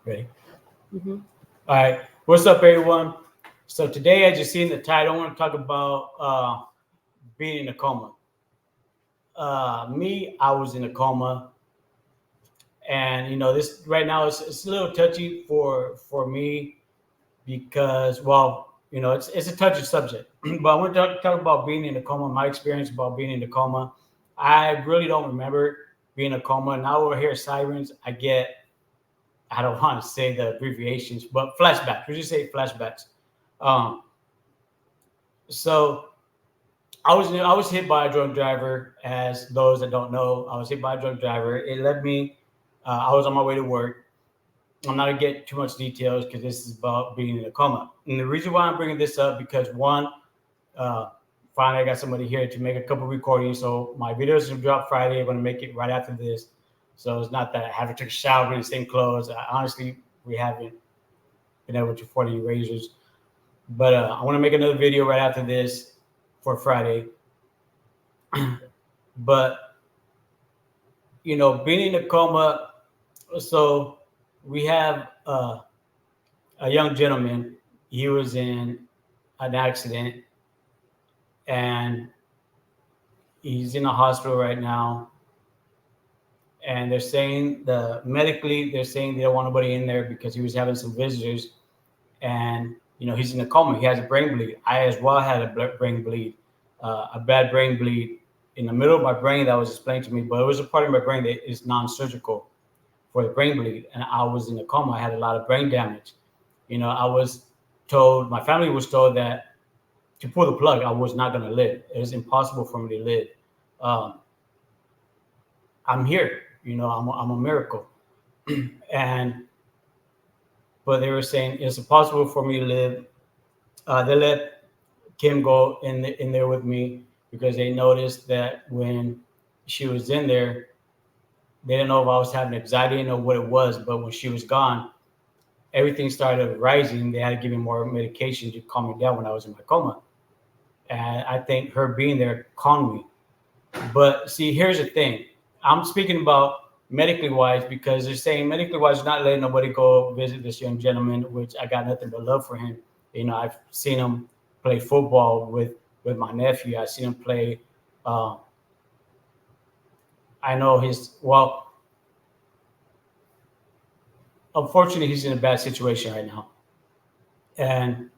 Ready? Mm-hmm. All right. What's up, everyone? So today, as you see in the title, I want to talk about being in a coma. I was in a coma, and this right now it's a little touchy for me because, well, it's a touchy subject. But I want to talk about being in a coma, my experience about being in a coma. I really don't remember being in a coma. Now we hear sirens. I don't want to say the abbreviations, but flashbacks. We just say flashbacks. Um, so I was hit by a drunk driver. As those that don't know, I was hit by a drunk driver. It led me. I was on my way to work. I'm not gonna get too much details because this is about being in a coma. And the reason why I'm bringing this up because one, uh, finally I got somebody here to make a couple recordings. So my videos will drop Friday. I'm gonna make it right after this. So it's not that I haven't took a shower in the same clothes. Honestly, we haven't been able to afford any razors. But I want to make another video right after this for Friday. But being in a coma, so we have a young gentleman. He was in an accident, and he's in a hospital right now. And they're saying they're saying they don't want nobody in there because he was having some visitors, and he's in a coma. He has a brain bleed. I as well had a brain bleed, a bad brain bleed in the middle of my brain that was explained to me, but it was a part of my brain that is non-surgical for the brain bleed, and I was in a coma. I had a lot of brain damage. I was told, my family was told that to pull the plug, I was not going to live. It was impossible for me to live. Um, I'm here. I'm a miracle, and but they were saying it's impossible for me to live. They let Kim go in there with me because they noticed that when she was in there, they didn't know if I was having anxiety, didn't know what it was. But when she was gone, everything started rising. They had to give me more medication to calm me down when I was in my coma. And I think her being there calmed me. But see, here's the thing. I'm speaking about medically wise because they're saying medically wise, not letting nobody go visit this young gentleman, which I got nothing but love for him. I've seen him play football with my nephew. I've seen him play. Uh, I know his well. Unfortunately, he's in a bad situation right now, and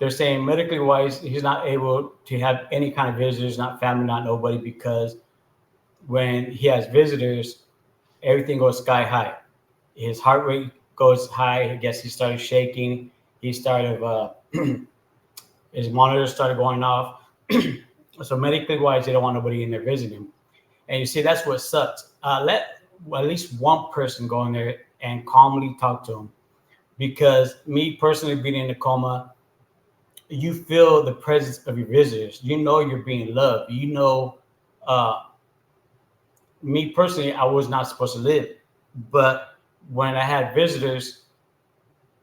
they're saying medically wise, he's not able to have any kind of visitors, not family, not nobody, because when he has visitors, everything goes sky high. His heart rate goes high. I guess he started shaking. He started, his monitor started going off. So medically wise, they don't want nobody in there visiting him. And you see, that's what sucks. Let at least one person go in there and calmly talk to him. Because me personally being in a coma, you feel the presence of your visitors. You know you're being loved. Uh, me personally, I was not supposed to live. But when I had visitors,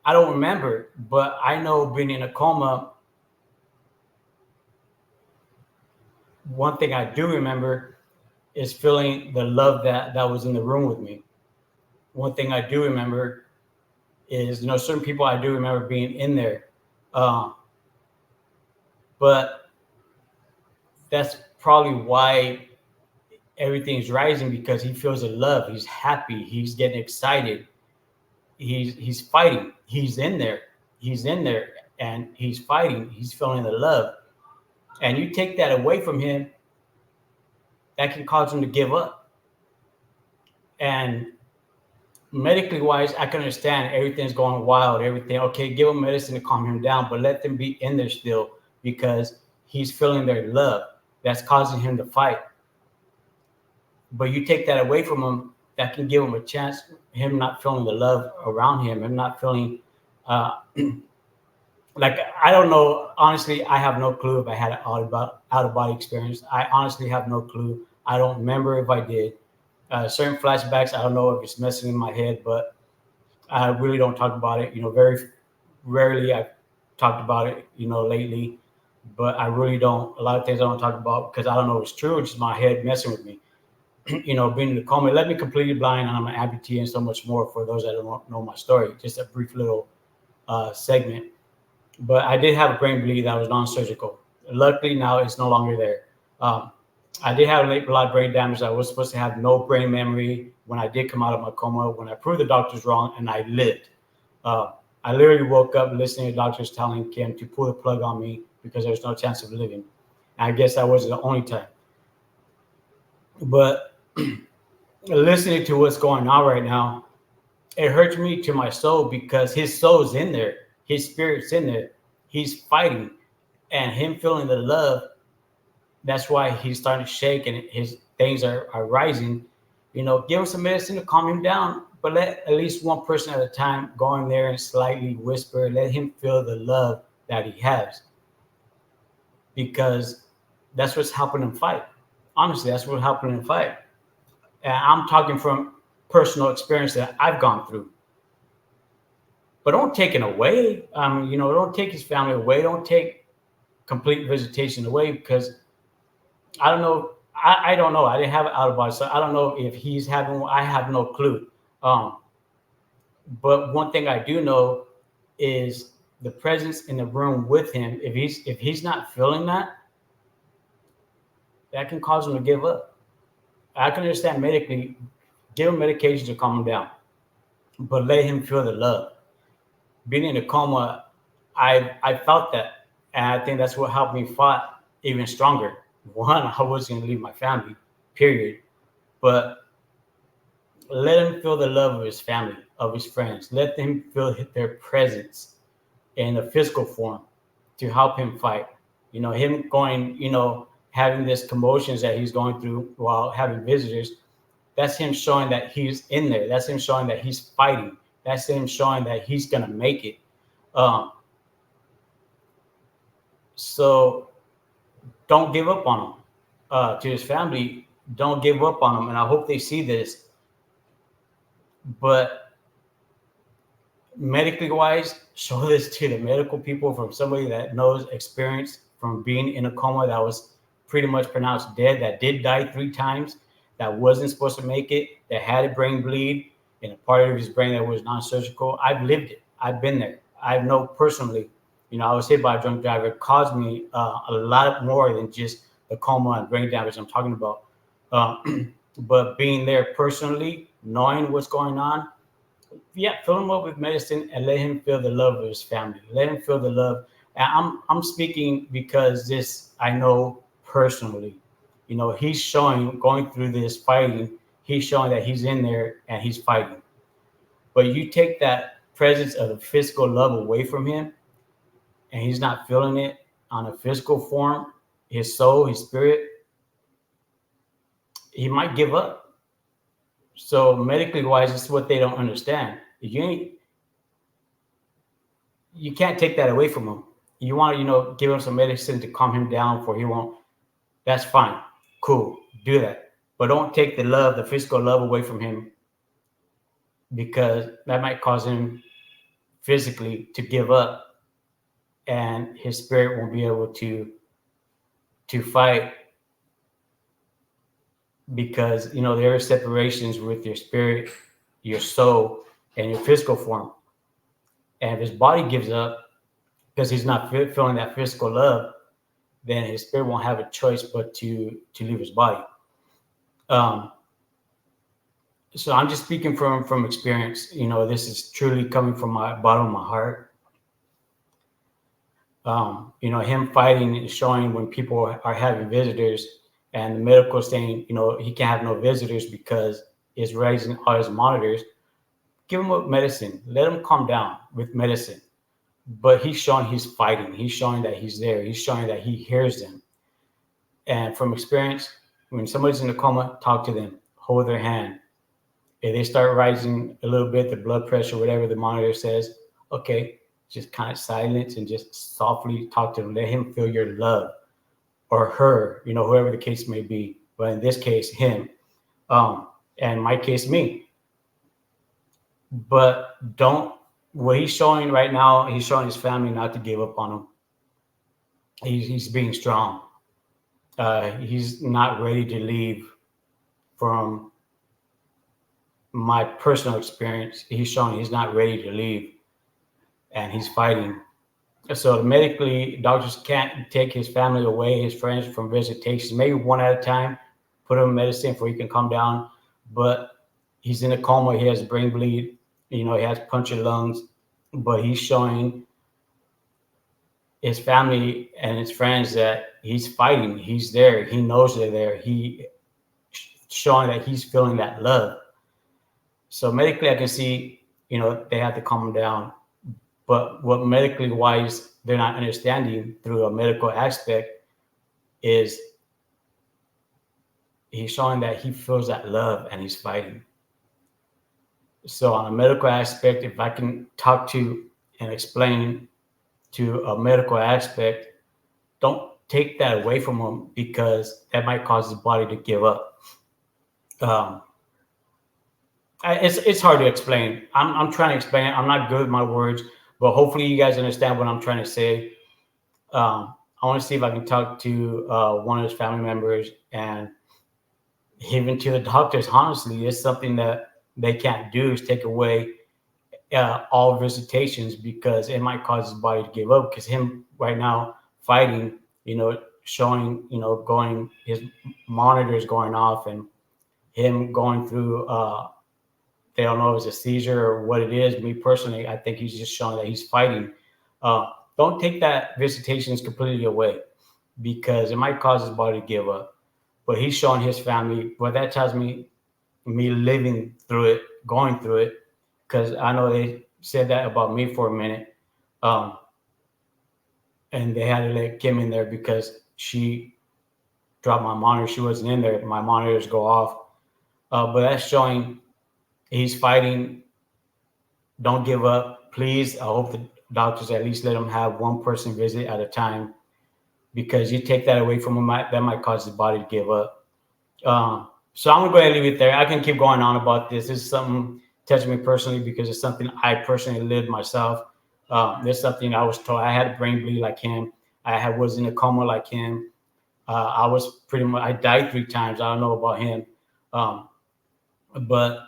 I don't remember, but I know being in a coma, one thing I do remember is feeling the love that was in the room with me. One thing I do remember is, certain people I do remember being in there. Uh, but that's probably why everything's rising because he feels the love. He's happy. He's getting excited. He's fighting. He's in there. He's in there and he's fighting. He's feeling the love. And you take that away from him, that can cause him to give up. And medically wise, I can understand everything's going wild, everything. Okay, give him medicine to calm him down, but let them be in there still because he's feeling their love. That's causing him to fight. But you take that away from him, that can give him a chance, him not feeling the love around him not feeling uh, like, I don't know. Honestly, I have no clue if I had an out of body experience. I honestly have no clue. I don't remember if I did. Certain flashbacks, I don't know if it's messing in my head, but I really don't talk about it. Very rarely I've talked about it, lately. But I really don't. A lot of things I don't talk about because I don't know if it's true. It's just my head messing with me. being in the coma, it left me completely blind, and I'm an amputee and so much more. For those that don't know my story, just a brief little segment. But I did have a brain bleed that was non-surgical. Luckily, now it's no longer there. Um, I did have a lot of brain damage. I was supposed to have no brain memory when I did come out of my coma, when I proved the doctors wrong, and I lived. Uh, I literally woke up listening to doctors telling Kim to pull the plug on me because there was no chance of living. And I guess that wasn't the only time. But listening to what's going on right now, it hurts me to my soul because his soul's in there, his spirit's in there. He's fighting, and him feeling the love. That's why he's starting to shake and his things are rising. Give him some medicine to calm him down, but let at least one person at a time go in there and slightly whisper, let him feel the love that he has, because that's what's helping him fight. Honestly, that's what's helping him fight. And I'm talking from personal experience that I've gone through. But don't take it away. Don't take his family away. Don't take complete visitation away, because I don't know. I don't know. I didn't have it out of body, so I don't know if he's having. I have no clue. Um, but one thing I do know is the presence in the room with him. If he's not feeling that, that can cause him to give up. I can understand medically, give him medication to calm him down, but let him feel the love. Being in a coma, I felt that, and I think that's what helped me fight even stronger. One, I wasn't gonna leave my family, period. But let him feel the love of his family, of his friends. Let them feel their presence in a physical form to help him fight. Him going, having this commotions that he's going through while having visitors. That's him showing that he's in there. That's him showing that he's fighting. That's him showing that he's gonna make it. Um, so don't give up on him. To his family, don't give up on him, and I hope they see this. But medically wise, show this to the medical people from somebody that knows experience from being in a coma that was pretty much pronounced dead, that did die 3 times, that wasn't supposed to make it, that had a brain bleed in a part of his brain that was non-surgical. I've lived it. I've been there. I know personally. I was hit by a drunk driver. It caused me a lot more than just the coma and brain damage I'm talking about. Uh, but being there personally, knowing what's going on, yeah, fill him up with medicine and let him feel the love of his family. Let him feel the love. And I'm speaking because this I know personally. He's showing going through this fighting. He's showing that he's in there and he's fighting. But you take that presence of the physical love away from him, and he's not feeling it on a physical form, his soul, his spirit, he might give up. So medically wise, this is what they don't understand. You can't take that away from him. You want to, give him some medicine to calm him down for he won't. That's fine. Cool. Do that. But don't take the love, the physical love away from him, because that might cause him physically to give up, and his spirit won't be able to fight, because there are separations with your spirit, your soul, and your physical form. And if his body gives up because he's not feeling that physical love, then his spirit won't have a choice but to leave his body. Um, so I'm just speaking from experience. This is truly coming from my bottom of my heart. Him fighting and showing when people are having visitors, and the medical saying, he can't have no visitors because it's raising all his monitors. Give him a medicine. Let him calm down with medicine. But he's showing he's fighting. He's showing that he's there. He's showing that he hears them. And from experience, when somebody's in a coma, talk to them, hold their hand. If they start rising a little bit, the blood pressure, whatever the monitor says, okay, just kind of silence and just softly talk to them. Let him feel your love, or her, whoever the case may be. But in this case, him. And in my case, me. But what he's showing right now, he's showing his family not to give up on him. He's being strong. He's not ready to leave from my personal experience, he's showing he's not ready to leave and he's fighting. So medically, doctors can't take his family away, his friends from visitations, maybe one at a time, put him in medicine before he can calm down. But he's in a coma, he has brain bleed, he has punctured lungs, but he's showing his family and his friends that he's fighting, he's there, he knows they're there, he showing that he's feeling that love. So medically, I can see, they have to calm him down. But what medically wise they're not understanding through a medical aspect is he's showing that he feels that love and he's fighting. So on a medical aspect, if I can talk to and explain to a medical aspect, don't take that away from him because that might cause his body to give up. Um, it's hard to explain. I'm trying to explain it. I'm not good with my words, but hopefully you guys understand what I'm trying to say. I want to see if I can talk to one of his family members and even to the doctors. Honestly, it's something that they can't do is take away all visitations because it might cause his body to give up. Because him right now fighting, showing, going his monitors going off and him going through. They don't know if it's a seizure or what it is. Me personally, I think he's just showing that he's fighting. Uh, don't take that visitations completely away because it might cause his body to give up. But he's showing his family. But that tells me living through it, going through it, because I know they said that about me for a minute, um, and they had to let Kim in there because she dropped my monitor. She wasn't in there. My monitors go off. But that's showing he's fighting. Don't give up, please. I hope the doctors at least let him have one person visit at a time because you take that away from him, that might cause his body to give up. So I'm gonna go ahead and leave it there. I can keep going on about this. This is something touching me personally because it's something I personally lived myself. There's something I was told. I had a brain bleed like him. Was in a coma like him. I was pretty much. I died 3 times. I don't know about him, but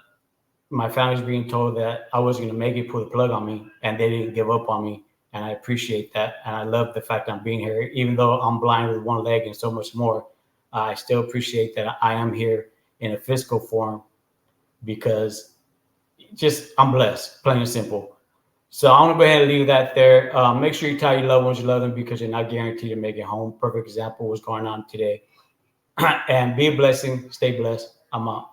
my family's being told that I wasn't going to make it, pull the plug on me, and they didn't give up on me. And I appreciate that. And I love the fact I'm being here, even though I'm blind with one leg and so much more. I still appreciate that I am here in a physical form because just I'm blessed, plain and simple. So I'm going to go ahead and leave that there. Make sure you tell your loved ones you love them because you're not guaranteed to make it home. Perfect example of what's going on today. And be a blessing. Stay blessed. I'm out.